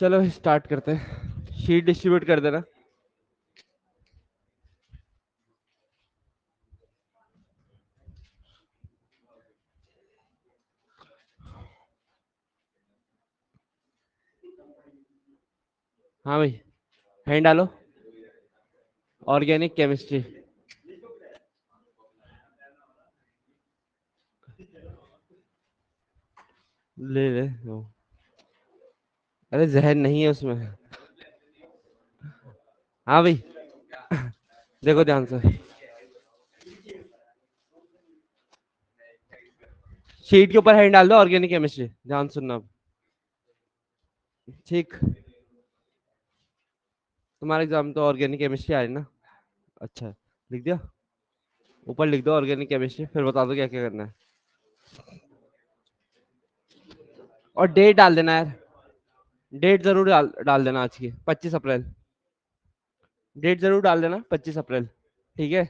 चलो स्टार्ट करते हैं। शीट डिस्ट्रीब्यूट कर देना। हाँ भाई, हैंड डालो। Organic chemistry. ले ले लो। अरे जहर नहीं है उसमें। हाँ भाई, देखो ध्यान से। शीट के ऊपर हैंड डाल दो, ऑर्गेनिक केमिस्ट्री। ध्यान सुनना अब। ठीक। तुम्हारा एग्जाम तो ऑर्गेनिक केमिस्ट्री आ रही ना। अच्छा, लिख दिया। ऊपर लिख दो ऑर्गेनिक केमिस्ट्री, फिर बता दो क्या क्या करना है। और डेट डाल देना यार। डेट जरूर डाल देना, आज की 25 अप्रैल। डेट जरूर डाल देना, 25 अप्रैल। ठीक है।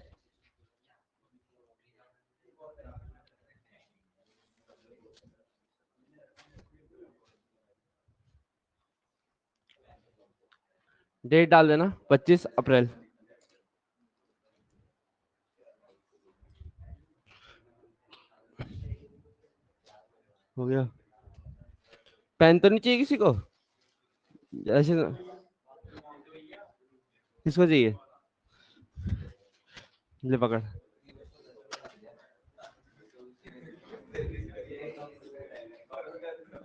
डेट डाल देना 25 अप्रैल। हो गया। पेन तो नहीं चाहिए किसी को? ऐसे किसको चाहिए? ले पकड़।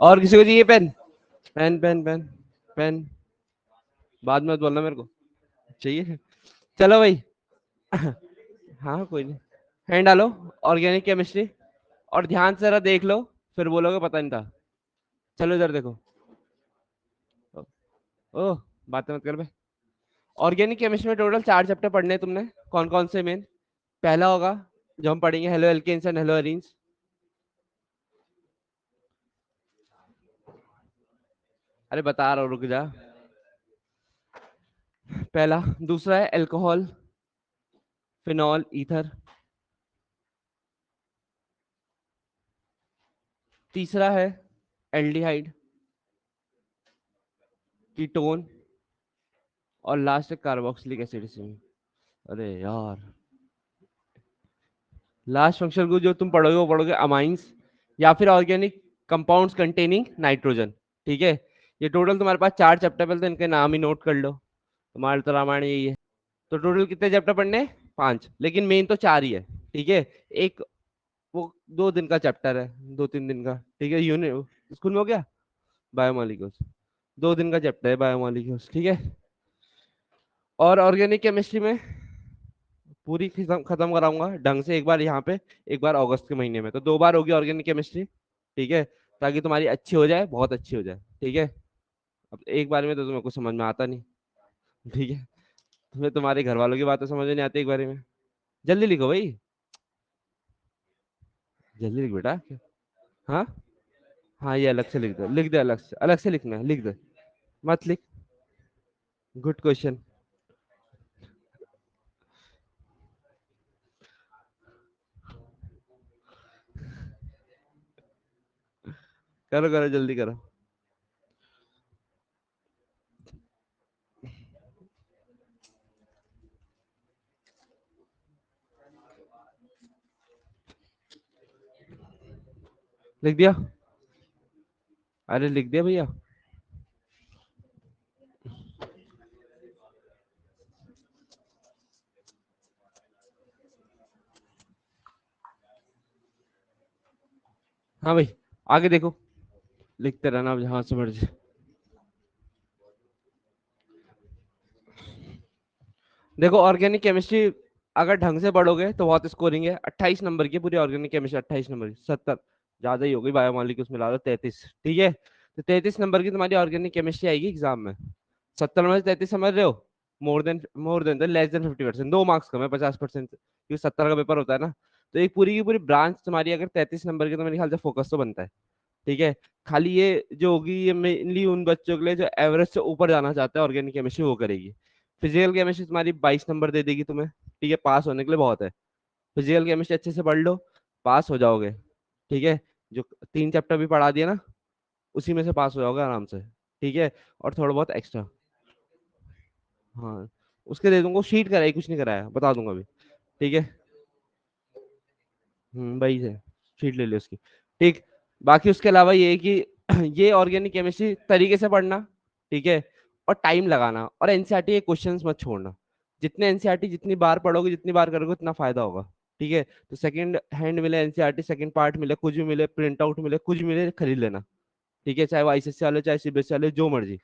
और किसी को चाहिए pen? Pen pen pen. Pen. बाद में मत बोलना मेरे को। चाहिए? चलो भाई। हाँ कोई नहीं। हैंड डालो। Organic chemistry. और ध्यान से जरा देख लो, फिर बोलोगे पता नहीं था। चलो इधर देखो। ओह, बातें मत कर बे। ऑर्गेनिक केमिस्ट्री में टोटल 4 चैप्टर पढ़ने हैं तुमने। कौन कौन से मेन? पहला होगा जो हम पढ़ेंगे, haloalkanes and haloarenes. अरे बता रहा हूँ, रुक जा। पहला। दूसरा है अल्कोहल, फिनॉल, ईथर। तीसरा है एल्डिहाइड, कीटोन। और लास्ट है कार्बोक्सिलिक एसिड। अरे यार, लास्ट फंक्शनल ग्रुप जो तुम पढ़ोगे वो पढ़ोगे अमाइंस, या फिर ऑर्गेनिक कंपाउंड्स कंटेनिंग नाइट्रोजन। ठीक है। ये टोटल तुम्हारे पास 4 चैप्टर, पहले तो इनके नाम ही नोट कर लो। तुम्हारे तो रामायण यही है। तो टोटल कितने चैप्टर पढ़ने हैं? 5, लेकिन मेन तो 4 ही है। ठीक है। एक वो 2 दिन का चैप्टर है, 2-3 दिन का। ठीक है, यूनिट स्कूल में हो गया। बायोमोलिक्यूल्स 2 दिन का चैप्टर है, बायोमोलिक्यूल्स। ठीक है। और ऑर्गेनिक केमिस्ट्री में पूरी खत्म खत्म कराऊंगा ढंग से, एक बार यहाँ पे, एक बार अगस्त के महीने में। तो 2 बार होगी ऑर्गेनिक केमिस्ट्री। ठीक है। ताकि तुम्हारी अच्छी हो जाए, बहुत अच्छी हो जाए। ठीक है। अब एक बार में तो तुम्हें कुछ समझ में आता नहीं। ठीक है। तुम्हें तुम्हारे घर वालों की बातें समझ में नहीं आती एक बार में। जल्दी लिखो भाई। जल्दी लिख बेटा। हाँ। हाँ, ये अलग से लिख दो, लिख दे, अलग से लिखना है, लिख दे। मत लिख। Good question. करो करो, जल्दी करो। लिख दिया? अरे लिख दिया भैया। हाँ भाई, आगे देखो। लिखते रहना अब जहां से मर्जी। देखो ऑर्गेनिक केमिस्ट्री अगर ढंग से पढ़ोगे तो बहुत स्कोरिंग है। 28 नंबर की पूरी ऑर्गेनिक केमिस्ट्री, 28 नंबर की। 70 ज्यादा ही हो गई, बायोमोलिक्यूल्स मिला दो 33। ठीक है। तो 33 नंबर की तुम्हारी ऑर्गेनिक केमिस्ट्री आएगी एग्जाम में। 70 में से 33 समझ रहे हो? More than less than 50%, 2 marks कम है 50% से, क्योंकि 70 का पेपर होता है ना। तो एक पूरी की पूरी ब्रांच तुम्हारी अगर 33 नंबर की, तो मेरे ख्याल से फोकस तो बनता है। ठीक है। खाली ये जो होगी, ये मेनली उन बच्चों के लिए जो एवरेज से ऊपर जाना चाहते हैं, ऑर्गेनिक केमिस्ट्री वो करेगी। फिजिकल केमिस्ट्री तुम्हारी 22 नंबर दे देगी तुम्हें। ठीक है, पास होने के लिए बहुत है। फिजिकल केमिस्ट्री अच्छे से पढ़ लो, पास हो जाओगे। ठीक है। जो 3 चैप्टर भी पढ़ा दिया ना, उसी में से पास हो जाओगे आराम से। ठीक है, और थोड़ा बहुत एक्स्ट्रा। हाँ, उसके दे दूंगा, शीट कराई कुछ नहीं कराया, बता दूंगा अभी। ठीक है, वही है, शीट ले ली उसकी। ठीक, बाकी उसके अलावा ये है कि ये ऑर्गेनिक केमिस्ट्री तरीके से पढ़ना, ठीक है, और टाइम लगाना, और एनसीईआरटी के क्वेश्चंस मत छोड़ना। जितने एनसीईआरटी जितनी बार पढ़ोगे, जितनी बार करोगे, उतना फायदा होगा। ठीक है, तो सेकंड हैंड मिले एनसीईआरटी, सेकंड पार्ट मिले, कुछ भी मिले, प्रिंट आउट मिले, कुछ भी मिले, खरीद लेना। ठीक है, चाहे वो आईसीएससी वाले, चाहे सीबीएसई वाले, जो मर्जी,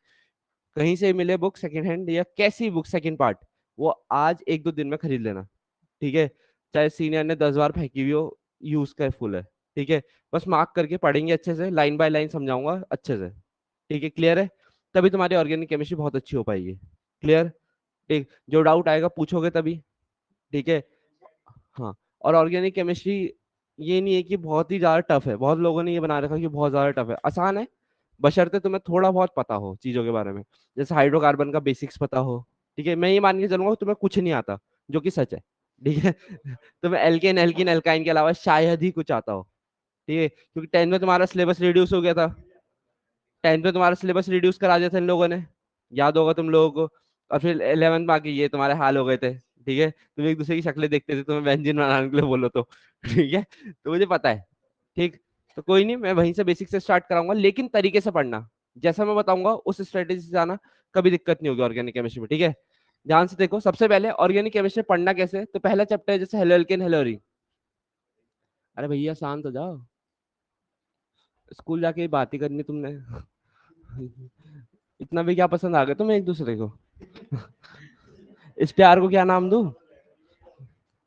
कहीं से मिले बुक सेकंड हैंड या कैसी बुक सेकंड पार्ट, वो आज एक दो दिन में खरीद लेना। ठीक है, चाहे सीनियर ने 10 बार फेंकी हुई हो, यूज कर फुल है। ठीक है, बस मार्क करके पढ़ेंगे अच्छे से, लाइन बाय लाइन समझाऊंगा अच्छे से। ठीक है, क्लियर है? तभी तुम्हारी ऑर्गेनिक केमिस्ट्री बहुत अच्छी हो पाएगी। क्लियर? ठीक, जो डाउट आएगा पूछोगे तभी। ठीक है, हाँ। और ऑर्गेनिक केमिस्ट्री ये नहीं है कि बहुत ही ज्यादा टफ है, बहुत लोगों ने ये बना रखा है कि बहुत ज्यादा टफ है। आसान है, बशर्ते तुम्हें थोड़ा बहुत पता हो चीजों के बारे में। जैसे हाइड्रोकार्बन का बेसिक्स पता हो। ठीक है, मैं ये मान के चलूंगा तुम्हें कुछ नहीं आता, जो कि सच है। ठीक है तुम्हें एल्केन एल्किन एल्काइन के अलावा शायद ही कुछ आता हो। ठीक है, क्योंकि 10th में तुम्हारा सिलेबस रिड्यूस हो गया था। 10th में तुम्हारा सिलेबस रिड्यूस करा दिया था इन लोगों ने, याद होगा तुम लोगों को। और फिर 11th में आके ये तुम्हारे हाल हो गए थे। ठीक है, तुम एक दूसरे की शक्लें देखते थे, तुम्हें व्यंजन बनाने के लिए बोलो तो ठीक है, तो मुझे पता है। ठीक, तो कोई नहीं, मैं वहीं से बेसिक से स्टार्ट कराऊंगा, लेकिन तरीके से पढ़ना, जैसा मैं बताऊंगा उस स्ट्रेटेजी से जाना, कभी दिक्कत नहीं होगी ऑर्गेनिक केमिस्ट्री में। ठीक है, ध्यान से देखो, सबसे पहले ऑर्गेनिक केमिस्ट्री पढ़ना कैसे, तो पहला चैप्टर है जैसे हेलो एल्केन हेलोरी। अरे भैया शांत हो जाओ, स्कूल जाके ही बात ही करनी तुमने इतना भी क्या पसंद आ गए तुम्हें एक दूसरे को इस प्यार को क्या नाम दूं,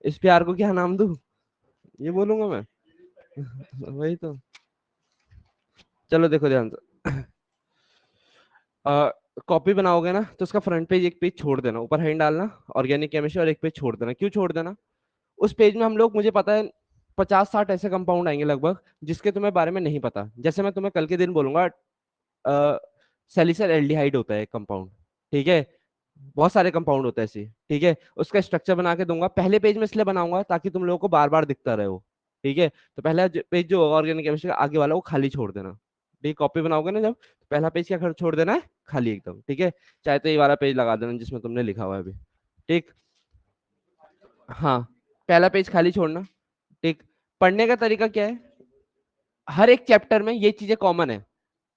इस प्यार को क्या नाम दूं, ये बोलूंगा मैं वही तो। चलो देखो ध्यान से, कॉपी बनाओगे ना तो उसका फ्रंट पेज एक पेज छोड़ देना, ऊपर हेडिंग डालना ऑर्गेनिक केमिस्ट्री, और एक पेज छोड़ देना। क्यों छोड़ देना? उस पेज में हम लोग, मुझे पता है 50-60 ऐसे कंपाउंड आएंगे लगभग, जिसके तुम्हें बारे में नहीं पता। जैसे मैं तुम्हें कल के दिन बोलूंगा सैलिसिल एल्डिहाइड होता है एक कंपाउंड। ठीक है, बहुत सारे कंपाउंड होते हैं ऐसे। ठीक है, उसका स्ट्रक्चर बना के दूंगा, पहले पेज में इसलिए बनाऊंगा ताकि तुम लोगों को बार बार दिखता रहे वो। ठीक है, तो पहला पेज जो होगा ऑर्गेनिक केमिस्ट्री का आगे वाला, वो खाली छोड़ देना। ठीक, कॉपी बनाओगे ना जब, तो पहला पेज क्या छोड़ देना है, खाली एकदम। ठीक है, चाहे तो ये वाला पेज लगा देना जिसमें तुमने लिखा हुआ है अभी। ठीक, हाँ, पहला पेज खाली छोड़ना। ठीक, पढ़ने का तरीका क्या है, हर एक चैप्टर में ये चीजें कॉमन है।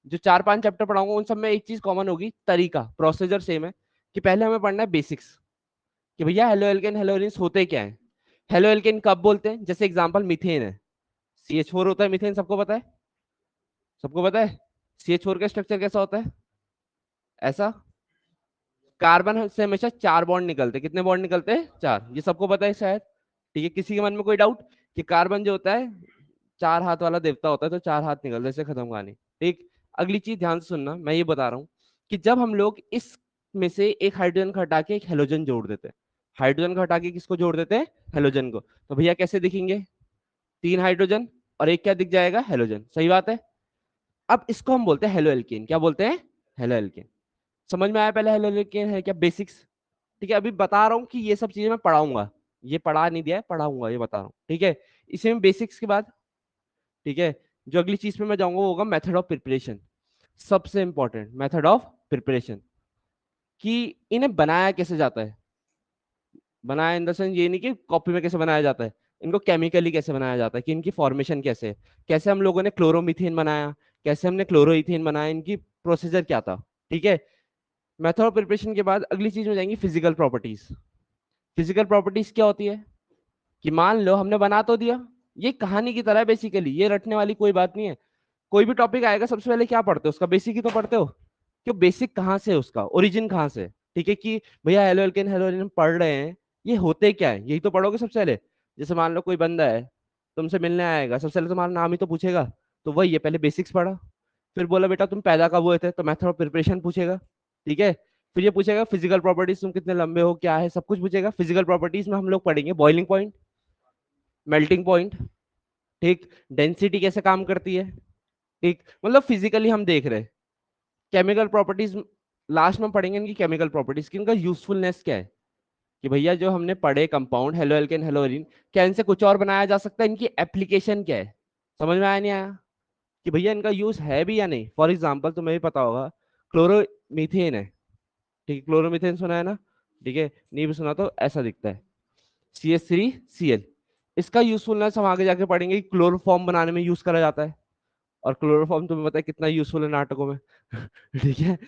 जो 4-5 चैप्टर पढ़ाऊंगा उन सब में एक चीज कॉमन होगी, तरीका, प्रोसीजर सेम है। कि पहले हमें पढ़ना है बेसिक्स, कि भैया हेलो एल्केन हेलोरिन्स होते क्या है। हेलो एल्केन कब बोलते हैं, जैसे एग्जांपल मीथेन है, CH4 होता है मीथेन, सबको पता है, सबको पता है। CH4 का स्ट्रक्चर कैसा होता है, ऐसा, कार्बन से हमेशा 4 बॉन्ड निकलते हैं। कितने बॉन्ड निकलते हैं, 4, ये सबको पता है शायद। ठीक है, किसी के मन में कोई डाउट, कि कार्बन जो होता है 4 हाथ वाला देवता होता है, तो 4 हाथ निकलते, से खत्म कहानी। ठीक, अगली चीज ध्यान से सुनना, मैं ये बता रहा हूँ कि जब हम लोग इस में से एक हाइड्रोजन को हटा के एक हेलोजन जोड़ देते हैं, हाइड्रोजन को हटा के किसको जोड़ देते हैं, हेलोजन को, तो भैया कैसे दिखेंगे, 3 हाइड्रोजन और एक क्या दिख जाएगा, हेलोजन। सही बात है। अब इसको हम बोलते हैं हेलो एल्केन, क्या बोलते हैं, हेलो एल्केन। समझ में आया पहले हेलो एल्केन है क्या, बेसिक्स। ठीक है, अभी बता रहा हूँ कि ये सब चीजें मैं पढ़ाऊंगा, ये पढ़ा नहीं दिया है, पढ़ाऊंगा, ये बता रहा हूँ। ठीक है, इसी में बेसिक्स के बाद, ठीक है, जो अगली चीज पे मैं जाऊंगा वो होगा मेथड ऑफ प्रिपरेशन। सबसे इंपॉर्टेंट मेथड ऑफ प्रिपरेशन, कि इन्हें बनाया कैसे जाता है। बनाया इन द सेंस ये नहीं कि कॉपी में कैसे बनाया जाता है, इनको केमिकली कैसे बनाया जाता है, कि इनकी फॉर्मेशन कैसे है, कैसे हम लोगों ने क्लोरोमीथेन बनाया, कैसे हमने क्लोरोइथेन बनाया, इनकी प्रोसीजर क्या था। ठीक है, मेथड ऑफ प्रिपरेशन के बाद अगली चीज में जाएंगी फिजिकल प्रॉपर्टीज। फिजिकल प्रॉपर्टीज क्या होती है, कि मान लो हमने बना तो दिया, ये कहानी की तरह है बेसिकली, ये रटने वाली कोई बात नहीं है। कोई भी टॉपिक आएगा सबसे पहले क्या पढ़ते हो, उसका बेसिक ही तो पढ़ते हो, कि बेसिक कहाँ से है, उसका ओरिजिन कहाँ से है। ठीक है, कि भैया हेलो एल्केन हेलो एल्केन पढ़ रहे हैं, ये होते क्या है, यही तो पढ़ोगे सबसे पहले। जैसे मान लो कोई बंदा है तुमसे मिलने आएगा, सबसे पहले तुम्हारा नाम ही तो पूछेगा, तो वही है, पहले बेसिक्स पढ़ा। फिर बोला बेटा तुम पैदा कब हुए थे, तो मेथड ऑफ प्रिपरेशन पूछेगा। ठीक है, फिर ये पूछेगा फिजिकल प्रॉपर्टीज, तुम कितने लंबे हो, क्या है, सब कुछ पूछेगा। फिजिकल प्रॉपर्टीज में हम लोग पढ़ेंगे बॉइलिंग पॉइंट, मेल्टिंग पॉइंट, ठीक, डेंसिटी कैसे काम करती है। ठीक, मतलब फिजिकली हम देख रहे हैं। केमिकल प्रॉपर्टीज लास्ट में पढ़ेंगे, इनकी केमिकल प्रॉपर्टीज की, इनका यूजफुलनेस क्या है, कि भैया जो हमने पढ़े कंपाउंड हेलो एल्केन हेलोरीन, क्या इनसे कुछ और बनाया जा सकता है, इनकी एप्लीकेशन क्या है। समझ में आया नहीं आया, कि भैया इनका यूज है भी या नहीं। फॉर एग्जाम्पल तुम्हें भी पता होगा, क्लोरोमीथेन है, ठीक है, क्लोरोमीथेन सुना है ना, ठीक है, नहीं भी सुना तो ऐसा दिखता है, CH3Cl। इसका यूजफुलनेस हम आगे जाके पढ़ेंगे, क्लोरोफॉर्म बनाने में यूज करा जाता है, और क्लोरोफॉर्म तुम्हें पता है कितना यूजफुल है नाटकों में ठीक है,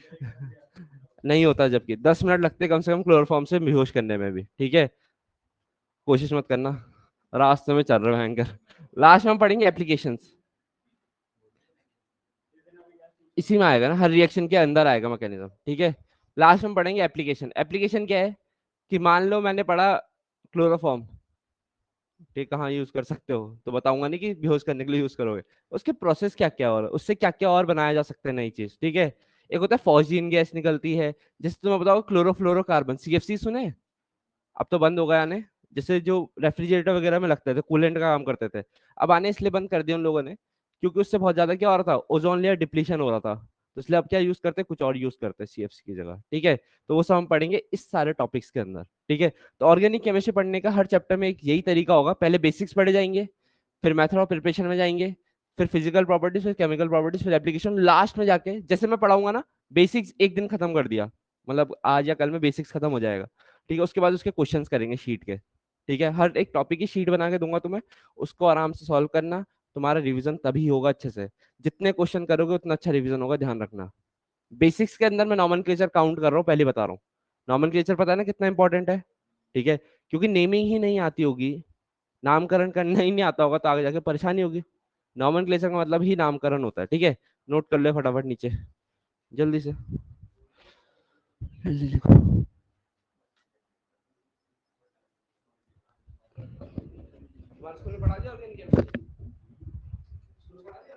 नहीं होता, जबकि 10 मिनट लगते कम से कम क्लोरोफॉर्म से बेहोश करने में भी, ठीक है, कोशिश मत करना, रास्ते में चल रहे हैं एंकर। लास्ट में हम पढ़ेंगे एप्लीकेशंस, इसी में आएगा ना, हर रिएक्शन के अंदर आएगा मैकेनिज्म, ठीक है। लास्ट में पढ़ेंगे एप्लीकेशन। एप्लीकेशन क्या है कि मान लो मैंने पढ़ा क्लोरोफॉर्म, ठीक, कहाँ यूज कर सकते हो, तो बताऊंगा नहीं कि बेहोश करने के लिए यूज करोगे, उसके प्रोसेस क्या क्या और उससे क्या क्या और बनाया जा सकता है नई चीज, ठीक है। एक होता है फॉस्जीन गैस निकलती है, जिससे तुम्हें बताओ क्लोरोफ्लोरोकार्बन, CFC सुने, अब तो बंद हो गया आने, जैसे जो रेफ्रिजरेटर वगैरह में लगते थे, कूलेंट का काम करते थे, अब आने इसलिए बंद कर दिया उन लोगों ने, क्योंकि उससे बहुत ज्यादा क्या हो रहा था, ओजोन लेयर डिप्लीशन हो रहा था, तो इसलिए अब क्या यूज करते हैं, कुछ और यूज करते हैं CFC की जगह, ठीक है। तो वो सब हम पढ़ेंगे इस सारे टॉपिक्स के अंदर, ठीक है। तो ऑर्गेनिक केमिस्ट्री पढ़ने का हर चैप्टर में एक यही तरीका होगा, पहले बेसिक्स पढ़े जाएंगे, फिर मेथड ऑफ प्रिपरेशन में जाएंगे, फिर फिजिकल प्रॉपर्टीज, फिर केमिकल प्रॉपर्टीज, फिर एप्लीकेशन, लास्ट में जाके जैसे मैं पढ़ाऊंगा ना, बेसिक्स एक दिन खत्म कर दिया, मतलब आज या कल में बेसिक्स खत्म हो जाएगा, ठीक है। उसके बाद उसके क्वेश्चंस करेंगे शीट के, ठीक है, हर एक टॉपिक की शीट बना के दूंगा तुम्हें, उसको आराम से सॉल्व करना, तुम्हारा रिवीजन तभी होगा अच्छे से, जितने क्वेश्चन करोगे उतना अच्छा रिवीजन होगा, ध्यान रखना। बेसिक्स के अंदर मैं नॉमेनक्लेचर काउंट कर रहा हूँ, पहले बता रहा हूँ, नॉमेनक्लेचर पता है ना कितना इंपॉर्टेंट है, ठीक है, क्योंकि नेमिंग ही नहीं आती होगी, नामकरण करना ही नहीं आता होगा, तो आगे जाके परेशानी होगी। नॉमेनक्लेचर का मतलब ही नामकरण होता है, ठीक है, नोट कर ले फटाफट नीचे, जल्दी से, जल्दी लिखो। तुम्हारे स्कूल में पढ़ा दिया organic chemistry? स्कूल में पढ़ा दिया?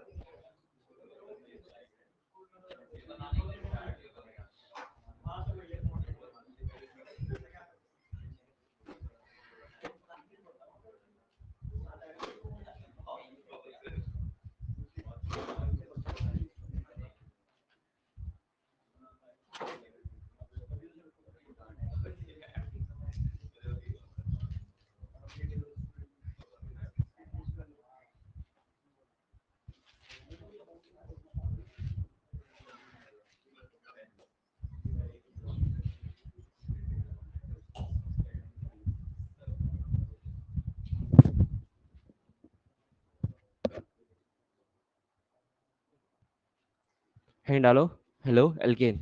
हैंड डालो। हेलो एल्केन,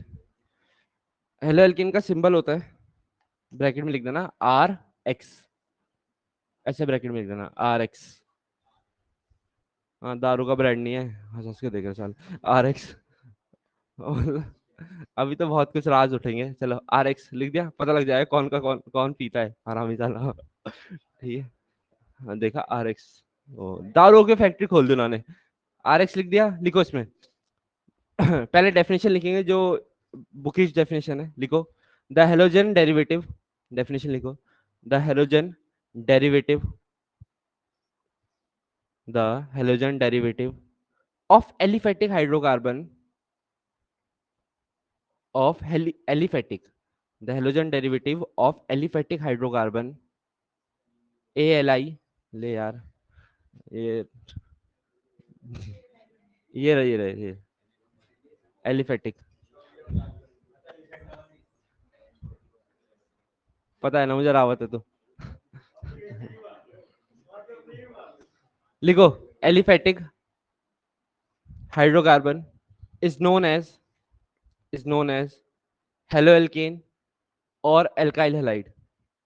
हेलो एल्केन का सिंबल होता है, ब्रैकेट में लिख देना RX, ऐसे ब्रैकेट में लिख देना RX, हाँ दारू का ब्रांड नहीं है, हंस हंस के देख रहे साल, RX अभी तो बहुत कुछ राज उठेंगे, चलो RX लिख दिया, पता लग जाएगा कौन का कौन कौन पीता है, हरामी साला ठीक है। हाँ, देखा RX, ओ दारू की फैक्ट्री खोल दी उन्होंने, RX लिख दिया, लिखो इसमें पहले डेफिनेशन लिखेंगे जो बुकिश डेफिनेशन है, लिखो, द हेलोजन डेरिवेटिव, डेफिनेशन लिखो, the halogen derivative, the halogen derivative of aliphatic hydrocarbon, of aliphatic, the halogen derivative of aliphatic hydrocarbon, ALI, ले यार, ये ये एलिफेटिक, पता है ना मुझे, रावत है तो लिखो, aliphatic hydrocarbon is known as, is known as haloalkane और एल्काइल हैलाइड,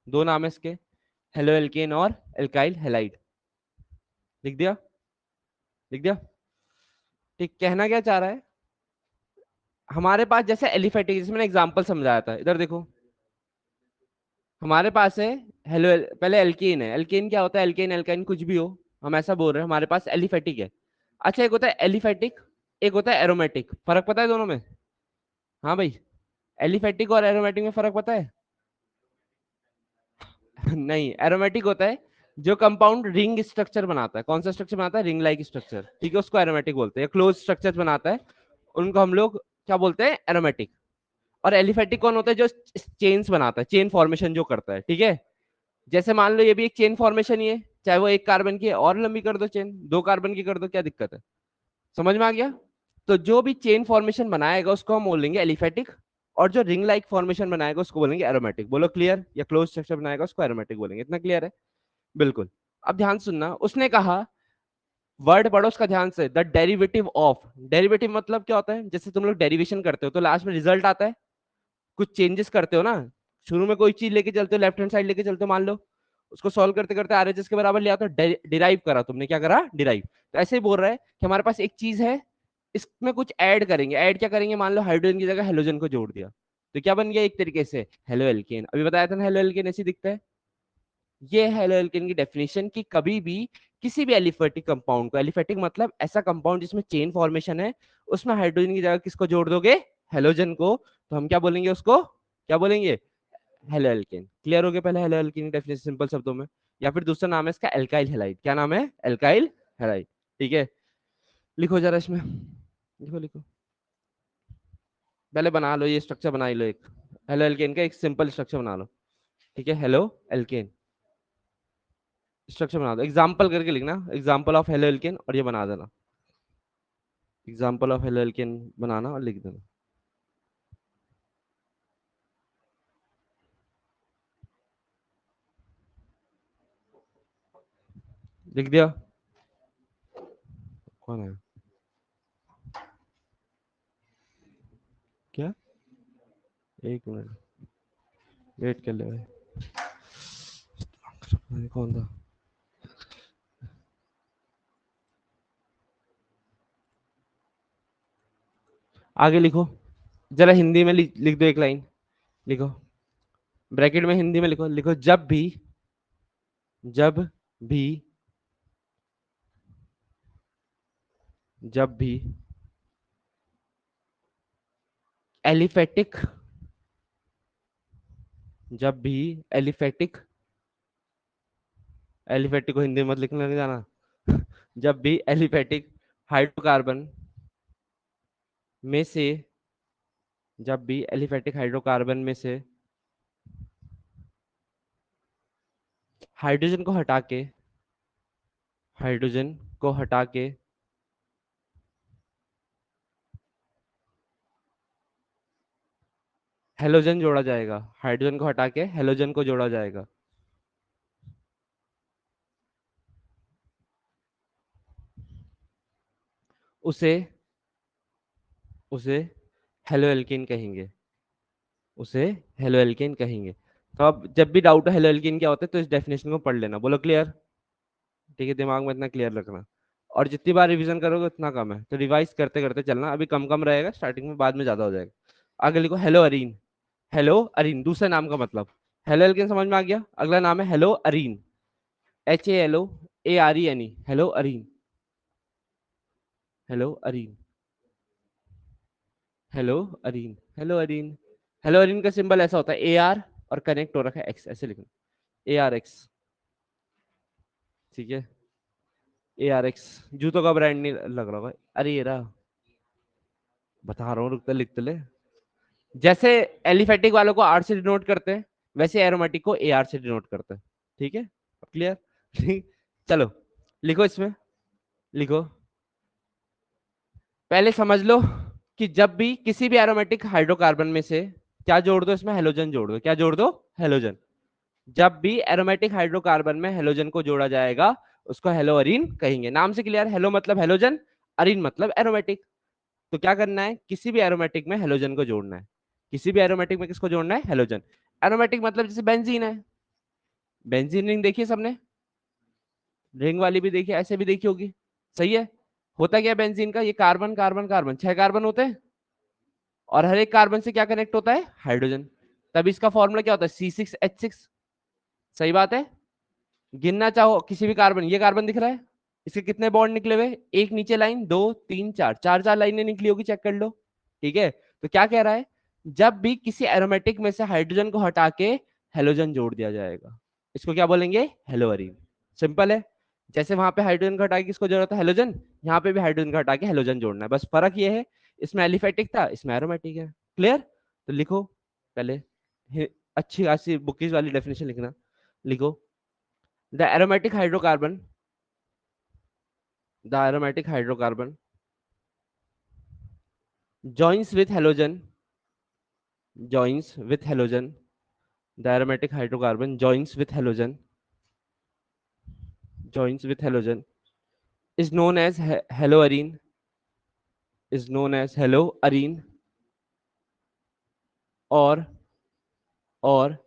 दो नाम है इसके, हेलो एल्केन और एल्काइल हैलाइड, लिख दिया, लिख दिया, ठीक। कहना क्या चाह रहा है, हमारे पास जैसे एलिफेटिक, जिसमें एग्जांपल समझाया था, इधर देखो, हमारे पास है हेलो, पहले एल्केन है, एल्केन क्या होता है, एल्केन एल्काइन कुछ भी हो, हम ऐसा बोल रहे हैं, हमारे पास एलिफेटिक है। अच्छा, एक होता है एलिफेटिक, एक होता है एरोमेटिक, फर्क पता है दोनों में? हाँ भाई, एलिफेटिक और एरोमेटिक में फर्क पता है नहीं, एरोमेटिक होता है जो कंपाउंड रिंग स्ट्रक्चर बनाता है, कौन सा स्ट्रक्चर बनाता है, रिंग लाइक स्ट्रक्चर, ठीक है, उसको एरोमेटिक बोलते हैं, क्लोज स्ट्रक्चर बनाता है, उनको हम लोग क्या बोलते हैं, एरोमेटिक। और एलिफेटिक कौन होता है, जो चेन्स बनाता है, चेन फॉर्मेशन जो करता है, ठीक है। जैसे मान लो ये भी एक चेन फॉर्मेशन ही है, चाहे वो एक कार्बन की है और लंबी कर दो चेन, दो कार्बन की कर दो, क्या दिक्कत है, समझ में आ गया? तो जो भी चेन फॉर्मेशन बनाएगा उसको हम बोलेंगे एलिफेटिक, और जो रिंग लाइक फॉर्मेशन बनाएगा उसको बोलेंगे एरोमेटिक। बोलो क्लियर? या क्लोज स्ट्रक्चर बनाएगा उसको एरोमेटिक बोलेंगे। इतना क्लियर है? बिल्कुल। अब ध्यान सुनना, उसने कहा, वर्ड पढ़ो उसका ध्यान से, द डेरिवेटिव ऑफ। डेरिवेटिव मतलब क्या होता है? जैसे तुम लोग डेरिवेशन करते हो तो लास्ट में रिजल्ट आता है, कुछ चेंजेस करते हो ना। शुरू में कोई चीज लेके चलते हो, लेफ्ट हैंड साइड लेके चलते हो, मान लो उसको सॉल्व करते करते आरएचएस के बराबर लिया तो डिराइव करा तुमने। क्या करा? डिराइव। तो ऐसे ही बोल रहा है कि हमारे पास एक चीज है, इसमें कुछ ऐड करेंगे। ऐड क्या करेंगे? मान लो हाइड्रोजन की जगह हेलोजन को जोड़ दिया, तो क्या बन गया? एक तरीके से हेलो एल्केन। अभी बताया था ना हेलो एल्केन ऐसे दिखता है। ये हेलो एल्केन की डेफिनेशन कि कभी भी किसी भी एलिफेटिक कंपाउंड को, एलिफेटिक मतलब ऐसा कंपाउंड जिसमें चेन फॉर्मेशन है, उसमें हाइड्रोजन की जगह किसको जोड़ दोगे? हेलोजन को। तो हम क्या बोलेंगे उसको? क्या बोलेंगे? Halo alkane. क्लियर हो गया? पहले हेलो एल्केन की डेफिनेशन सिंपल शब्दों में। या फिर दूसरा नाम है इसका एल्काइल हैलाइड। क्या नाम है? Alkyl halide. ठीक है, लिखो जरा इसमें, लिखो लिखो। पहले बना लो ये स्ट्रक्चर, बना ही लो एक हेलो एल्केन का एक सिंपल स्ट्रक्चर बना लो। ठीक है, हेलो एल्केन स्ट्रक्चर बना दो, एग्जाम्पल करके लिखना, एग्जाम्पल ऑफ हेलो एल्केन, और ये बना देना, एग्जाम्पल ऑफ हेलो एल्केन बनाना और लिख देना। लिख दिया? कौन है? क्या? एक मिनट वेट कर ले भाई, कौन था? आगे लिखो जरा, हिंदी में लिख दो एक लाइन। लिखो ब्रैकेट में, हिंदी में लिखो, लिखो जब भी जब भी एलिफेटिक, जब भी एलिफेटिक, एलिफेटिक को हिंदी में मत लिखने नहीं जाना जब भी एलिफेटिक हाइड्रोकार्बन में से, जब भी एलिफेटिक हाइड्रोकार्बन में से हाइड्रोजन को हटा के, हाइड्रोजन को हटा के हेलोजन जोड़ा जाएगा, हाइड्रोजन को हटा के हेलोजन को जोड़ा जाएगा, उसे उसे हेलो एल्केन कहेंगे, उसे हेलो एल्केन कहेंगे। तो अब जब भी डाउट हो हेलो एल्केन क्या होता है तो इस डेफिनेशन को पढ़ लेना। बोलो क्लियर? ठीक है, दिमाग में इतना क्लियर रखना। और जितनी बार रिवीजन करोगे उतना कम है, तो रिवाइज करते करते चलना। अभी कम कम रहेगा स्टार्टिंग में, बाद में ज्यादा हो जाएगा। आगे लिखो हेलो अरीन। हेलो अरीन दूसरे नाम का मतलब। हेलो एल्केन समझ में आ गया? अगला नाम है hello Areen, HALOARENE, hello Areen, hello Areen, hello Areen, hello Areen. Hello Areen का सिंबल ऐसा होता है AR, और कनेक्ट हो रखा है X, ऐसे लिखना, ARX। ठीक है, ARX। जूतों का ब्रांड नहीं लग रहा होगा। अरे ये रहा, बता रहा हूँ, रुकते लिखते ले। जैसे एलिफेटिक वालों को R से डिनोट करते हैं, वैसे एरोमेटिक को AR से डिनोट करते हैं। ठीक है, क्लियर? ठीक, चलो लिखो इसमें, लिखो। पहले समझ लो कि जब भी किसी भी एरोमेटिक हाइड्रोकार्बन में से क्या जोड़ दो, इसमें हेलोजन जोड़ दो। क्या जोड़ दो? हेलोजन। जब भी एरोमेटिक हाइड्रोकार्बन में हेलोजन को जोड़ा जाएगा उसको हेलो अरीन कहेंगे। नाम से क्लियर? हेलो मतलब हेलोजन, अरीन मतलब एरोमेटिक। तो क्या करना है? किसी भी एरोमेटिक में हेलोजन को जोड़ना है। किसी भी एरोमेटिक में किसको जोड़ना है? हेलोजन। एरोमेटिक मतलब जैसे बेंजीन है, बेंजीन रिंग देखिए सबने, रिंग वाली भी देखी, ऐसे भी देखी होगी। सही है? होता क्या बेंजीन का? ये कार्बन कार्बन कार्बन, 6 कार्बन होते हैं, और हर एक कार्बन से क्या कनेक्ट होता है? हाइड्रोजन। तब इसका फॉर्मूला क्या होता है? C6H6। सही बात है? गिनना चाहो किसी भी कार्बन, ये कार्बन दिख रहा है, इसके कितने बॉन्ड निकले हुए? एक नीचे लाइन, दो, तीन, चार, चार चार लाइनें निकली होगी, चेक कर लो। ठीक है, तो क्या कह रहा है? जब भी किसी एरोमेटिक में से हाइड्रोजन को हटा के हेलोजन जोड़ दिया जाएगा, इसको क्या बोलेंगे? हेलो अरीन। सिंपल है। जैसे वहां पे हाइड्रोजन को हटा के किसको जोड़ा था? हेलोजन। यहाँ पे भी हाइड्रोजन को हटा के हेलोजन जोड़ना है, बस फर्क ये है इसमें एलिफेटिक था, इसमें एरोमेटिक है। क्लियर? तो लिखो पहले, अच्छी खासी बुकिश वाली डेफिनेशन लिखना। लिखो the aromatic hydrocarbon, the aromatic hydrocarbon joins with halogen, joins with halogen, the aromatic hydrocarbon joins with halogen, joins with halogen, is known as haloarine, is known as haloarine, और और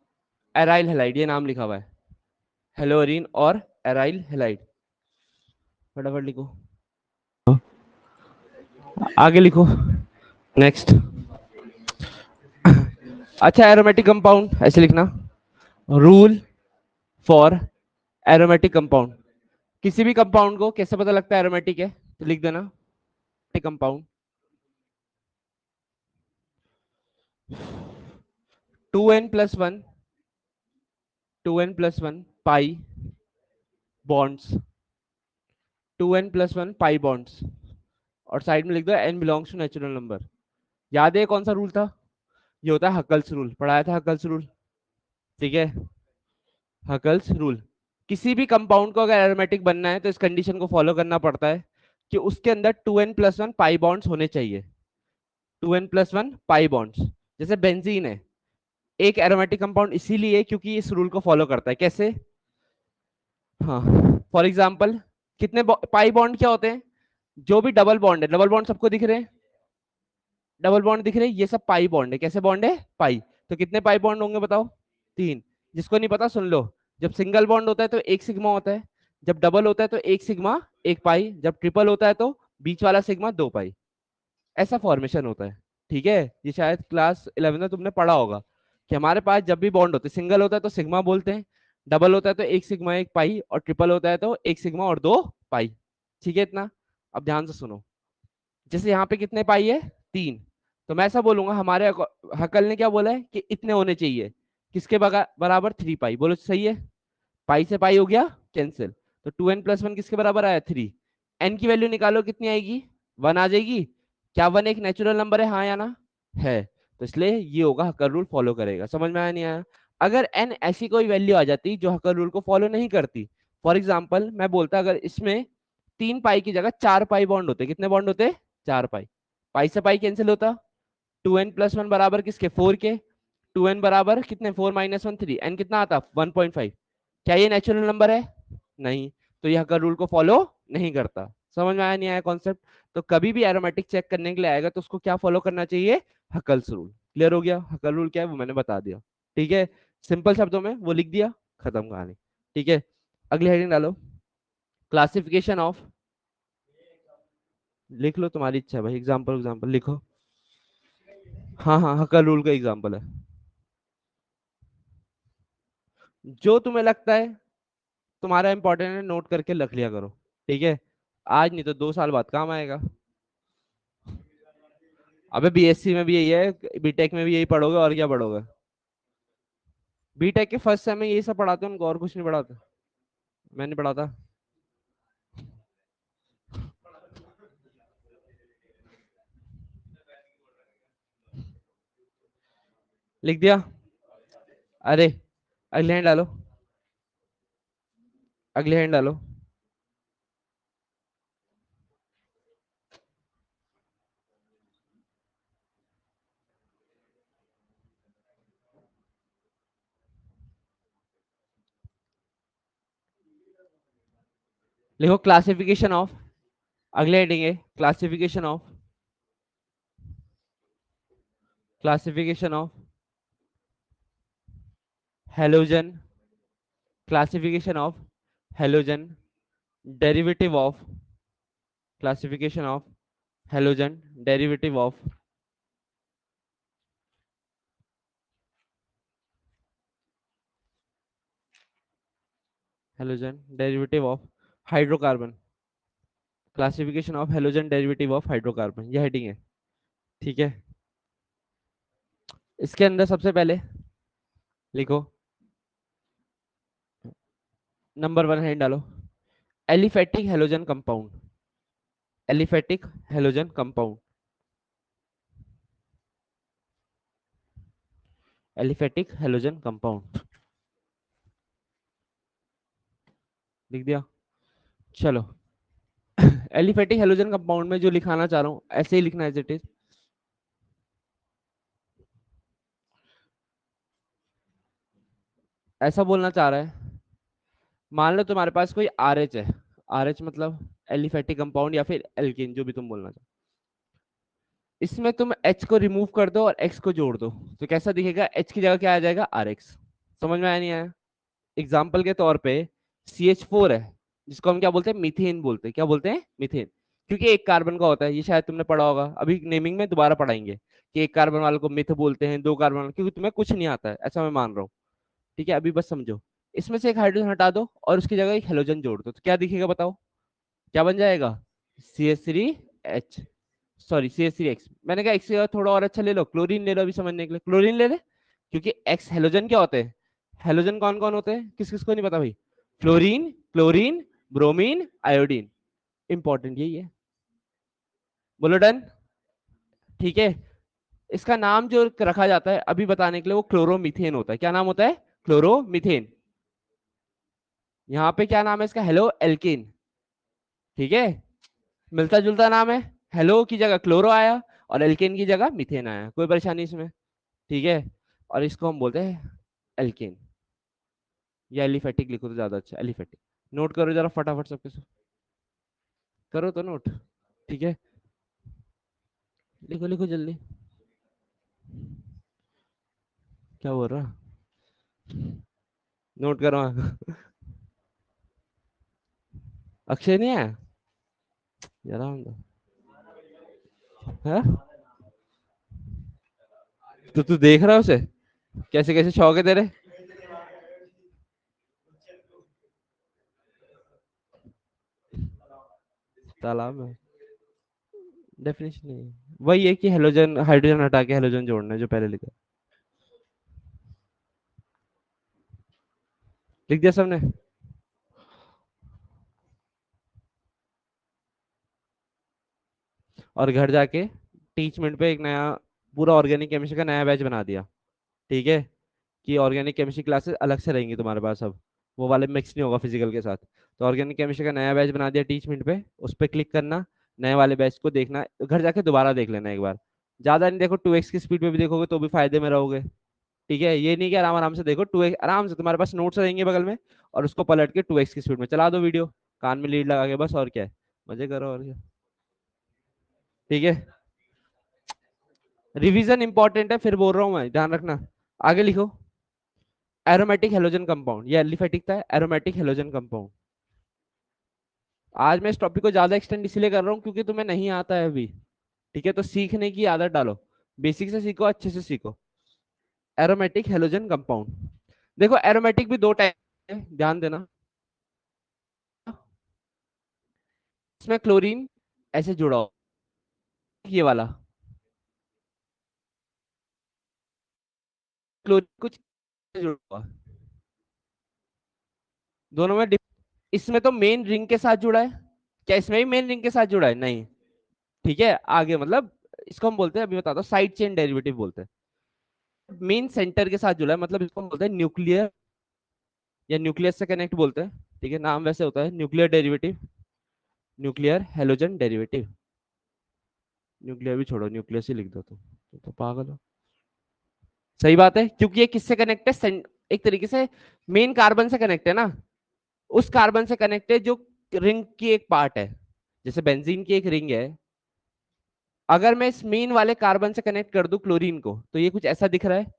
aryl halide, ये नाम लिखा हुआ है, हेलोरीन और aryl halide. फटाफट लिखो, आगे लिखो, नेक्स्ट। अच्छा, एरोमेटिक कंपाउंड ऐसे लिखना, रूल फॉर एरोमेटिक कंपाउंड। किसी भी कंपाउंड को कैसे पता लगता है एरोमेटिक है, तो लिख देना compound 2n+1 pi bonds, 2n+1 pi bonds, और साइड में लिख दो n belongs to natural number. याद है कौन सा रूल था, ये होता है हकल्स रूल, पढ़ाया था हकल्स रूल, ठीक है, हकल्स रूल। किसी भी कंपाउंड को अगर एरोमेटिक बनना है तो इस कंडीशन को फॉलो करना पड़ता है कि उसके अंदर 2n+1 पाई बॉन्ड्स होने चाहिए, 2n+1 पाई बॉन्ड्स। जैसे बेंजीन है एक एरोमेटिक कंपाउंड इसीलिए क्योंकि इस रूल को फॉलो करता है। कैसे, हाँ, फॉर एग्जाम्पल कितने पाई बॉन्ड क्या होते हैं, जो भी डबल बॉन्ड है, डबल बॉन्ड सबको दिख रहे हैं, डबल बॉन्ड दिख रहे हैं, ये सब पाई बॉन्ड है। कैसे बॉन्ड है, पाई। तो कितने पाई बॉन्ड होंगे बताओ, 3। जिसको नहीं पता सुन लो, जब सिंगल बॉन्ड होता है तो एक सिग्मा होता है, जब डबल होता है तो एक सिग्मा एक पाई, जब ट्रिपल होता है तो बीच वाला सिग्मा 2 पाई, ऐसा फॉर्मेशन होता है। ठीक है, ये शायद क्लास 11 में तुमने पढ़ा होगा कि हमारे पास जब भी बॉन्ड होते हैं, सिंगल होता है तो सिग्मा बोलते हैं, डबल होता है तो एक सिग्मा एक पाई, और ट्रिपल होता है तो एक सिग्मा और 2 पाई। ठीक है इतना। अब ध्यान से सुनो, जैसे यहाँ पे कितने पाई है, 3, तो मैं ऐसा बोलूंगा हमारे हकल ने क्या बोला है कि इतने होने चाहिए, किसके बराबर, 3 पाई। बोलो सही है, पाई से पाई हो गया कैंसिल, तो 2n+1 किसके बराबर आया, 3। एन की वैल्यू निकालो कितनी आएगी, 1 आ जाएगी। क्या 1 एक नेचुरल नंबर है, हाँ या ना, है, तो इसलिए ये होगा हकर रूल फॉलो करेगा। समझ में आया नहीं आया। अगर एन ऐसी कोई वैल्यू आ जाती जो हकर रूल को फॉलो नहीं करती, फॉर एग्जाम्पल मैं बोलता अगर इसमें 3 पाई की जगह 4 पाई बॉन्ड होते, कितने बॉन्ड होते, 4 पाई, पाई से पाई कैंसिल होता, 2n+1 बराबर किसके, 4 के, 2n बराबर कितने, 4 - 1 3, एन कितना आता, 1.5। क्या ये नेचुरल नंबर है, नहीं, तो यह हकर रूल को फॉलो नहीं करता। समझ में आया नहीं आया कॉन्सेप्ट। तो कभी भी एरोमेटिक चेक करने के लिए आएगा तो उसको क्या फॉलो करना चाहिए, हकल्स रूल। क्लियर हो गया, हकल रूल क्या है वो मैंने बता दिया। ठीक है, सिंपल शब्दों में वो लिख दिया, खत्म कहानी। ठीक है, अगली हेडिंग डालो, क्लासिफिकेशन ऑफ, लिख लो तुम्हारी इच्छा है भाई, एग्जाम्पल एग्जाम्पल लिखो। हाँ हाँ, हकल रूल का एग्जाम्पल है, जो तुम्हें लगता है तुम्हारा इंपॉर्टेंट है नोट करके रख लिया करो। ठीक है, आज नहीं तो 2 साल बाद काम आएगा। अबे बीएससी में भी यही है, बीटेक में भी यही पढ़ोगे, और क्या पढ़ोगे। बीटेक के फर्स्ट सेम में यही सब पढ़ाते हैं उनको, और कुछ नहीं पढ़ाते, मैं नहीं पढ़ाता। लिख दिया, अरे अगले हैंड डालो, अगले हैंड डालो, लिखो क्लासिफिकेशन ऑफ, अगले हेडिंग है classification of, classification of halogen, classification of halogen, derivative of, classification of halogen, derivative of, halogen derivative of hydrocarbon, classification of halogen derivative of hydrocarbon, ये हेडिंग है। ठीक है, इसके अंदर सबसे पहले लिखो, नंबर 1 हेडिंग डालो, aliphatic halogen compound, aliphatic halogen compound, aliphatic halogen compound, लिख दिया। चलो, एलिफेटिक हेलोजन कंपाउंड में जो लिखाना चाह रहा हूँ ऐसे ही लिखना एज इट इज, ऐसा बोलना चाह रहा है, मान लो तुम्हारे पास कोई आर एच है, आर एच मतलब एलिफेटिक कंपाउंड या फिर एल्केन, जो भी तुम बोलना चाहो। इसमें तुम H को रिमूव कर दो और X को जोड़ दो, तो कैसा दिखेगा? H की जगह क्या आ जाएगा? R X. समझ में आया नहीं आया? एग्जाम्पल के तौर पे CH4 है, जिसको हम क्या बोलते हैं? मीथेन बोलते हैं। क्या बोलते हैं? मीथेन। क्योंकि एक कार्बन का होता है, ये शायद तुमने पढ़ा होगा, अभी नेमिंग में दोबारा पढ़ाएंगे कि एक कार्बन वाले को मिथ बोलते हैं, दो कार्बन वाले, क्योंकि तुम्हें कुछ नहीं आता है ऐसा मैं मान रहा हूँ। ठीक है, अभी बस समझो। इसमें से एक हाइड्रोजन हटा दो और उसकी जगह एक हेलोजन जोड़ दो, तो क्या दिखेगा बताओ? क्या बन जाएगा? CH3H, sorry CH3X। मैंने कहा एक्स थोड़ा और अच्छा ले लो, क्लोरीन ले लो अभी समझने के लिए, क्लोरीन ले ले। क्योंकि एक्स हेलोजन क्या होते हैं? हेलोजन कौन कौन होते हैं? किस किस को नहीं पता भाई? Fluorine, chlorine, bromine, iodine. Important यही है। बोलो डन। ठीक है। इसका नाम जो रखा जाता है अभी बताने के लिए, वो क्लोरोमीथेन होता है। क्या नाम होता है? क्लोरोमीथेन। यहाँ पे क्या नाम है इसका? Halo alkane. ठीक है, मिलता जुलता नाम है। हेलो की जगह क्लोरो आया और एल्केन की जगह मीथेन आया, कोई परेशानी इसमें? ठीक है, और इसको हम बोलते हैं एल्केन, या एलिफेटिक लिखो तो ज्यादा अच्छा, एलिफेटिक। नोट करो जरा फटाफट सबके सब, करो तो नोट। ठीक है, लिखो लिखो जल्दी। क्या बोल रहा? नोट करो। अक्षय नहीं है जरा हम तो। हाँ? तो तू देख रहा है उसे कैसे कैसे शौक है तेरे? तालाब में? डेफिनेशन नहीं है। वही है कि हेलोजन, हाइड्रोजन हटा के हेलोजन जोड़ना है, जो पहले लिखा। लिख दिया सबने? और घर जाके टीचमेंट पे एक नया पूरा ऑर्गेनिक केमिस्ट्री का नया बैच बना दिया। ठीक है, कि ऑर्गेनिक केमिस्ट्री क्लासेस अलग से रहेंगी तुम्हारे पास अब, वो वाले मिक्स नहीं होगा फिजिकल के साथ। तो ऑर्गेनिक केमिस्ट्री का नया बैच बना दिया टीचमेंट पे, उस पर क्लिक करना, नए वाले बैच को देखना, घर जाके दोबारा देख लेना एक बार। ज्यादा नहीं देखो, 2x की स्पीड पे भी देखोगे तो भी फायदे में रहोगे। ठीक है, ये नहीं कि आराम आराम से देखो, 2x आराम से, तुम्हारे पास नोट्स रहेंगे बगल में, और उसको पलट के 2x की स्पीड में चला दो वीडियो, कान में लीड लगा के, बस और क्या है, मजे करो और क्या। ठीक है, रिवीजन इंपॉर्टेंट है, फिर बोल रहा हूँ मैं, ध्यान रखना। आगे लिखो। एरोमेटिक हेलोजन कंपाउंड, ये एलिफेटिक था, एरोमेटिक हेलोजन कंपाउंड। आज मैं इस टॉपिक को ज्यादा एक्सटेंड इसलिए कर रहा हूँ क्योंकि तुम्हें नहीं आता है अभी। ठीक है, तो सीखने की आदत डालो, बेसिक से सीखो, अच्छे से सीखो। Aromatic halogen compound. देखो एरोमेटिक भी दो टाइप है, ध्यान देना। इसमें क्लोरीन ऐसे जुड़ा हो, ये वाला क्लोरीन कुछ ऐसे जुड़ा हुआ, दोनों में इसमें तो मेन रिंग के साथ जुड़ा है। क्या इसमें भी मेन रिंग के साथ जुड़ा है? नहीं। ठीक है, आगे मतलब इसको हम बोलते हैं, अभी बताता हूँ, साइड चेन डेरिवेटिव बोलते हैं। मेन सेंटर के साथ जुड़ा है, मतलब इसको हम बोलते हैं न्यूक्लियर, या न्यूक्लियस से कनेक्ट बोलते हैं। ठीक है, नाम वैसे होता है nuclear derivative, nuclear halogen derivative. Nuclear भी छोड़ो, न्यूक्लियस ही लिख दो तुम, तो पागल हो। सही बात है, क्योंकि ये किससे कनेक्ट है? एक तरीके से मेन कार्बन से कनेक्ट है ना, उस कार्बन से कनेक्ट है जो रिंग की एक पार्ट है। जैसे बेंजीन की एक रिंग है, अगर मैं इस मेन वाले कार्बन से कनेक्ट कर दूं क्लोरीन को, तो ये कुछ ऐसा दिख रहा है,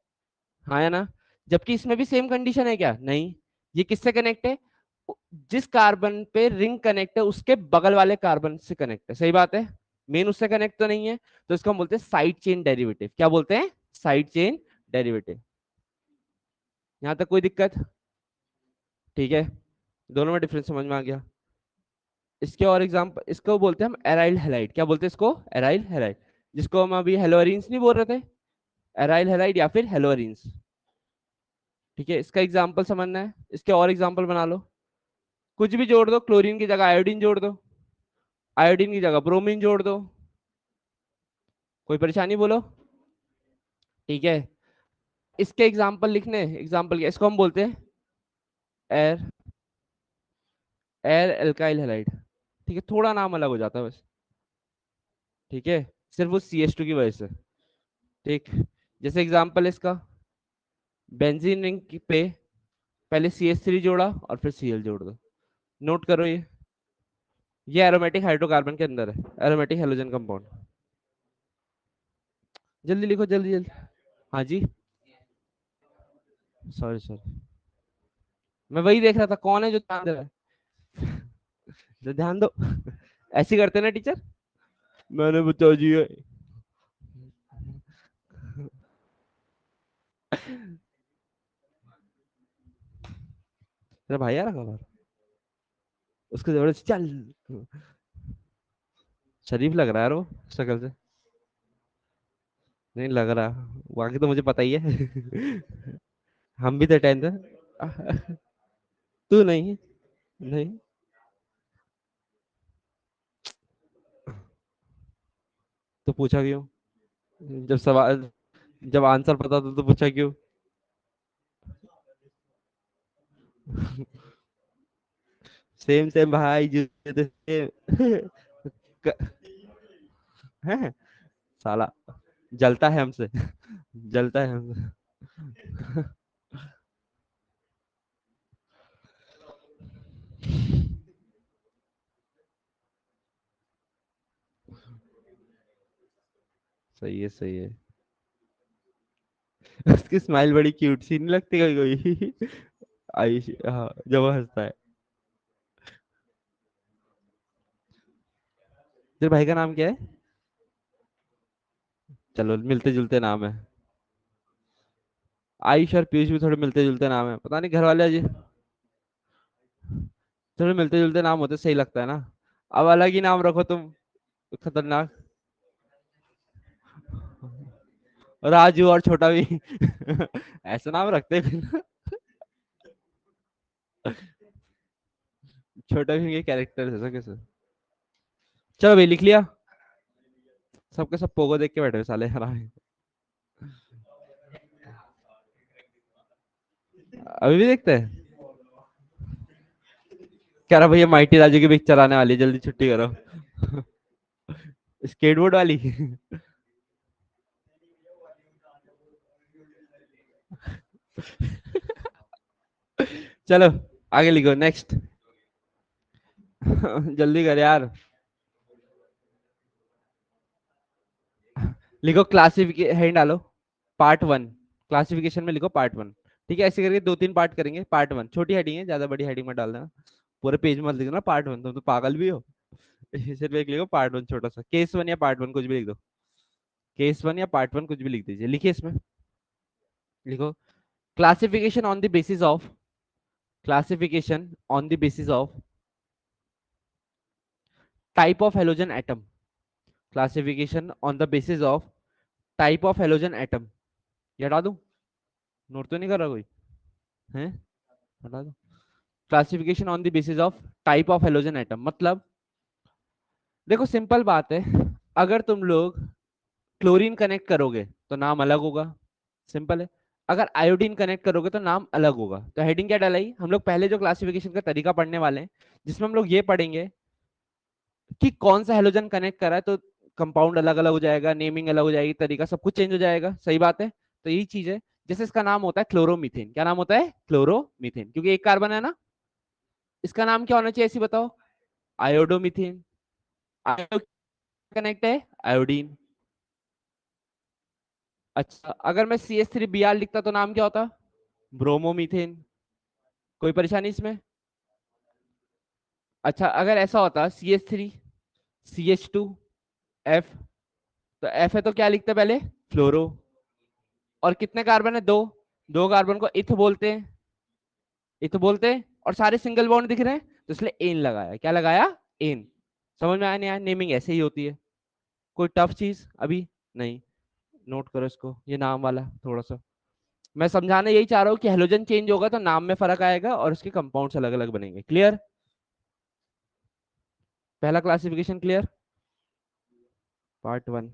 हाँ या ना? जबकि इसमें भी सेम कंडीशन है क्या? नहीं। ये किससे कनेक्ट है? जिस कार्बन पे रिंग कनेक्ट है उसके बगल वाले कार्बन से कनेक्ट है। सही बात है, मेन उससे कनेक्ट तो नहीं है, तो इसको हम बोलते हैं साइड चेन डेरिवेटिव। क्या बोलते हैं? Side chain derivative. यहां तक कोई दिक्कत? ठीक है, दोनों में डिफरेंस समझ में आ गया। इसके और एग्जाम्पल, इसको बोलते हैं हम एराइल हैलाइड। क्या बोलते हैं इसको? एराइल हैलाइड, जिसको हम अभी हेलोअरीन्स नहीं बोल रहे थे, एराइल हैलाइड या फिर हेलोअरीन्स। ठीक है, इसका एग्जाम्पल समझना है, इसके और एग्जाम्पल बना लो। कुछ भी जोड़ दो, क्लोरीन की जगह आयोडीन जोड़ दो, आयोडीन की जगह ब्रोमीन जोड़ दो, कोई परेशानी बोलो? ठीक है, इसके एग्जाम्पल लिखने, एग्जाम्पल क्या, इसको हम बोलते हैं एयर, एयर एल्काइल हैलाइड। ठीक है, थोड़ा नाम अलग हो जाता है बस। ठीक है, सिर्फ उस CH2 की वजह से। ठीक, जैसे एग्जाम्पल इसका, बेंजीन रिंग पे पहले CH3 जोड़ा और फिर Cl जोड़ दो। नोट करो ये एरोमेटिक हाइड्रोकार्बन के अंदर है, एरोमेटिक हेलोजन कंपाउंड। जल्दी लिखो, जल्दी जल्दी। हाँ जी, सॉरी सॉरी, मैं वही देख रहा था कौन है जो ध्यान दे रहा है। जो ध्यान दो। ऐसे ही करते ना टीचर। मैंने बता दिया। तेरा भाई आ रहा खबर, उसको जबरदस्ती चल। शरीफ लग रहा है यार वो, शक्ल से। नहीं लग रहा, बाकी तो मुझे पता ही है। हम भी थे 10th में। तू नहीं। नहीं, तो पूछा क्यों? जब सवाल, जब आंसर पता था तो पूछा क्यों? सेम सेम भाई, जो सेम। है साला, जलता है हमसे। जलता है हमसे। सही है, सही है। उसकी स्माइल बड़ी क्यूट सी नहीं लगती कभी कभी? आयुष, हाँ, जब वो हंसता है। तेरे भाई का नाम क्या है? चलो, मिलते जुलते नाम है। आयुष और पीयूष भी थोड़े मिलते जुलते नाम है, पता नहीं घर वाले अजीब, थोड़े मिलते जुलते नाम होते सही लगता है ना। अब अलग ही नाम रखो तुम, खतरनाक। राजू और छोटा भी। ऐसा नाम रखते हैं ना। छोटा भी के कैरेक्टर ऐसा कैसे? चलो भाई, लिख लिया। सबके सब पोगो देख के बैठे हुए साले हरामी। अभी भी देखते हैं? कह रहा भैया माइटी राजू की पिक्चर आने वाली है, जल्दी छुट्टी करो। स्केटबोर्ड वाली। चलो, आगे लिखो, नेक्स्ट। जल्दी कर यार। लिखो क्लासिफिकेशन, हेडिंग डालो। पार्ट 1, क्लासिफिकेशन में लिखो पार्ट 1। ठीक है, ऐसे करके 2-3 पार्ट करेंगे। पार्ट 1 छोटी हेडिंग है, ज्यादा बड़ी हेडिंग में डाल देना। पूरे पेज मत लिखना पार्ट 1, तुम तो पागल भी हो। सिर्फ एक लिखो पार्ट 1, छोटा सा केस 1 या पार्ट 1 कुछ भी लिख दो। केस 1 या पार्ट 1 कुछ भी लिख दीजिए, लिखिए इसमें। लिखो classification on the basis of, classification on the basis of type of halogen atom, classification on the basis of type of halogen atom. ये हटा दूं? नोट तो नहीं कर रहा कोई? है, हटा दो। Classification on the basis of type of halogen atom मतलब, देखो सिंपल बात है। अगर तुम लोग क्लोरीन कनेक्ट करोगे तो नाम अलग होगा, सिंपल है। अगर आयोडीन कनेक्ट करोगे तो नाम अलग होगा। तो हेडिंग क्या डलाई हम लोग? पहले जो क्लासिफिकेशन का तरीका पढ़ने वाले हैं, जिसमें हम लोग ये पढ़ेंगे कि कौन सा हेलोजन कनेक्ट करा है, तो कंपाउंड अलग अलग हो जाएगा, नेमिंग अलग हो जाएगी, तरीका सब कुछ चेंज हो जाएगा, सही बात है। तो यही चीज है। जैसे इसका नाम होता है क्लोरोमीथेन, क्या नाम होता है? क्लोरोमीथेन, क्योंकि एक कार्बन है ना। इसका नाम क्या होना चाहिए ऐसी बताओ? आयोडोमीथेन। आयो कनेक्ट है, आयोडीन। अच्छा, अगर मैं CH3Br लिखता तो नाम क्या होता? ब्रोमोमीथेन। कोई परेशानी इसमें? अच्छा, अगर ऐसा होता CH3CH2F, तो F है तो क्या लिखते हैं पहले? फ्लोरो। और कितने कार्बन है? दो। दो कार्बन को इथ बोलते हैं, इथ बोलते हैं। और सारे सिंगल बॉन्ड दिख रहे हैं, तो इसलिए एन लगाया। क्या लगाया? एन। समझ में आया नहीं आया? नेमिंग ऐसे ही होती है। कोई टफ चीज अभी नहीं। नोट करो इसको, ये नाम वाला थोड़ा सा मैं समझाना यही चाह रहा हूँ कि हेलोजन चेंज होगा तो नाम में फर्क आएगा और उसके कंपाउंड्स अलग अलग बनेंगे। क्लियर? पहला क्लासिफिकेशन क्लियर, पार्ट 1।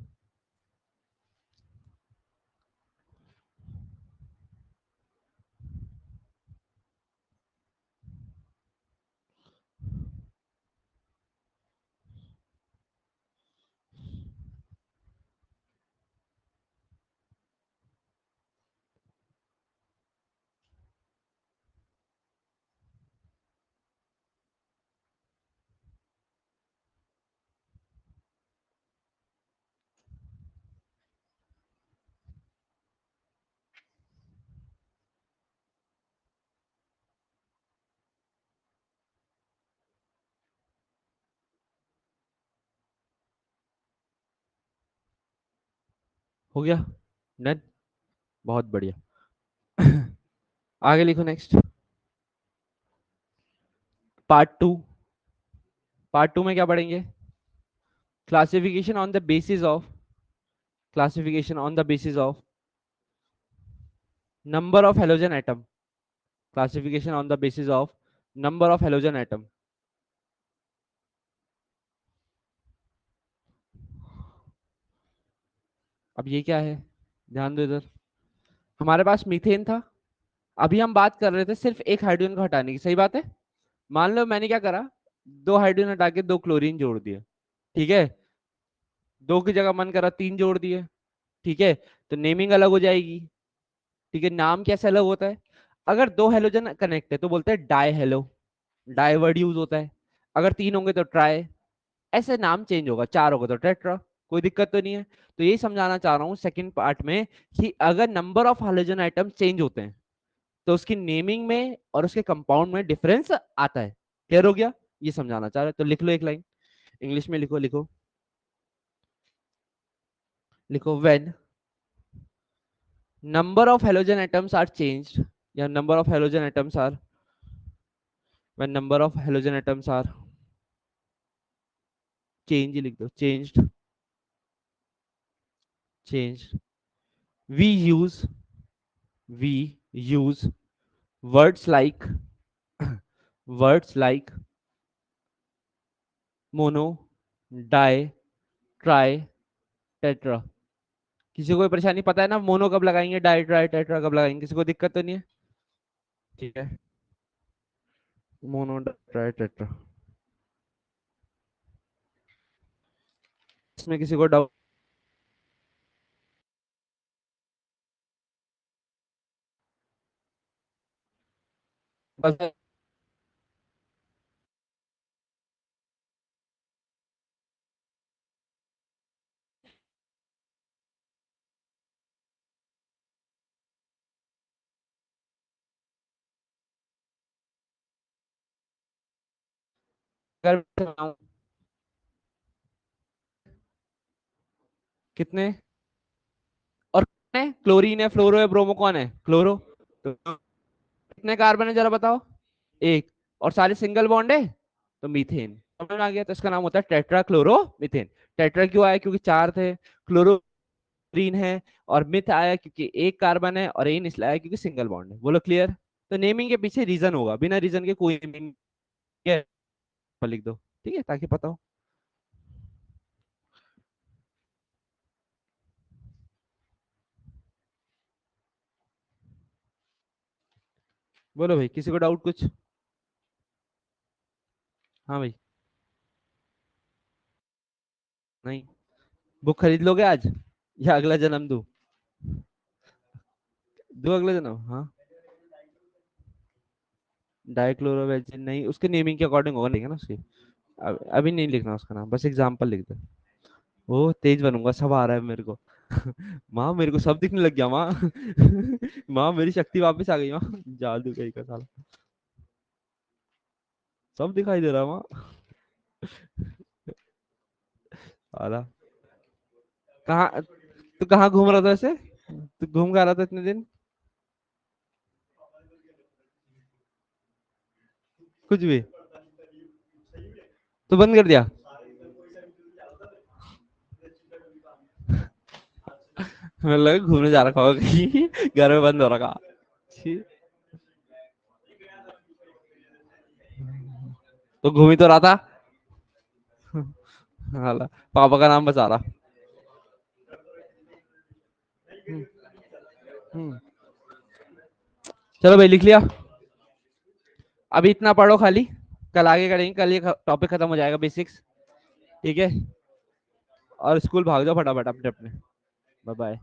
हो गया, डन, बहुत बढ़िया। आगे लिखो next. Part two, part two में क्या पढ़ेंगे? Classification on the basis of, classification on the basis of number of halogen atom, classification on the basis of number of halogen atom. अब ये क्या है, ध्यान दो इधर। हमारे पास मीथेन था, अभी हम बात कर रहे थे सिर्फ एक हाइड्रोजन को हटाने की, सही बात है। मान लो मैंने क्या करा, दो हाइड्रोजन हटा के दो क्लोरीन जोड़ दिए, ठीक है। दो की जगह मन करा तीन जोड़ दिए, ठीक है। तो नेमिंग अलग हो जाएगी, ठीक है। नाम कैसे अलग होता है? अगर दो हेलोजन कनेक्ट है तो बोलते हैं dihalo, di word use होता है। अगर तीन होंगे तो ट्राई, ऐसे नाम चेंज होगा। चार होगा तो टेट्रा, कोई दिक्कत तो नहीं है। तो यही समझाना चाह रहा हूँ सेकंड पार्ट में कि अगर number of hydrogen atom change होते हैं तो उसकी नेमिंग में और उसके कंपाउंड में डिफरेंस आता है। क्लियर हो गया? ये समझाना चाह रहे, तो लिख लो एक लाइन इंग्लिश में, लिखो लिखो लिखो। When number of halogen atoms are changed, या number of halogen atoms are, when number of halogen atoms are change, लिख दो changed, changed, we use, we use words like words like mono, di, tri, tetra. किसी को कोई परेशानी पता है ना, मोनो कब लगाएंगे, डाई ट्राई टेट्रा कब लगाएंगे? किसी को दिक्कत तो नहीं है? ठीक है, मोनो डाई ट्राई टेट्रा। इसमें किसी को डाउट? बस अगर कितने और कितने क्लोरीन है, फ्लोरो है, ब्रोमो, कौन है? क्लोरो। तो कितने कार्बन है जरा बताओ? एक। और सारे सिंगल बॉन्ड है तो मीथेन। समझ में आ गया? तो इसका नाम होता है टेट्रा क्लोरो मीथेन। टेट्रा क्यों आया? क्योंकि चार थे। क्लोरीन है। और मिथ आया क्योंकि एक कार्बन है, और एन इसलिए आया क्योंकि सिंगल बॉन्ड है। बोलो क्लियर? तो नेमिंग के पीछे रीजन होगा, बिना रीजन के कोई नेमिंग लिख दो, ठीक है, ताकि पता हो। बोलो भाई, किसी को डाउट कुछ? हाँ भाई। नहीं, बुक खरीद लोगे आज या अगला जन्म दो? दो अगला जन्म, हाँ। डाइक्लोरोबेंजीन नहीं, उसके नेमिंग के अकॉर्डिंग होगा, लिखेगा ना उसकी। अभी नहीं लिखना उसका नाम, बस एग्जाम्पल लिख दो। ओ तेज बनूंगा, सब आ रहा है मेरे को। माँ मेरे को सब दिखने लग गया माँ। माँ मेरी शक्ति वापस आ गई माँ। जादू कहीं का साला, सब दिखाई दे रहा माँ। साला, कहाँ, तू कहाँ घूम रहा था ऐसे? तू घूम के आ रहा था इतने दिन? कुछ भी तो बंद कर दिया? मैं लगा घूमने जा रखा होगा कहीं, घर में बंद हो रखा। छी, तो घूम ही तो रहा था। हाला, पापा का नाम बचा रहा। हम्म, हम्म। चलो भाई लिख लिया, अभी इतना पढ़ो खाली, कल आगे करेंगे। कल ये टॉपिक खत्म हो जाएगा, बेसिक्स, ठीक है। और स्कूल भाग जाओ फटाफट अपने अपने। Bye bye.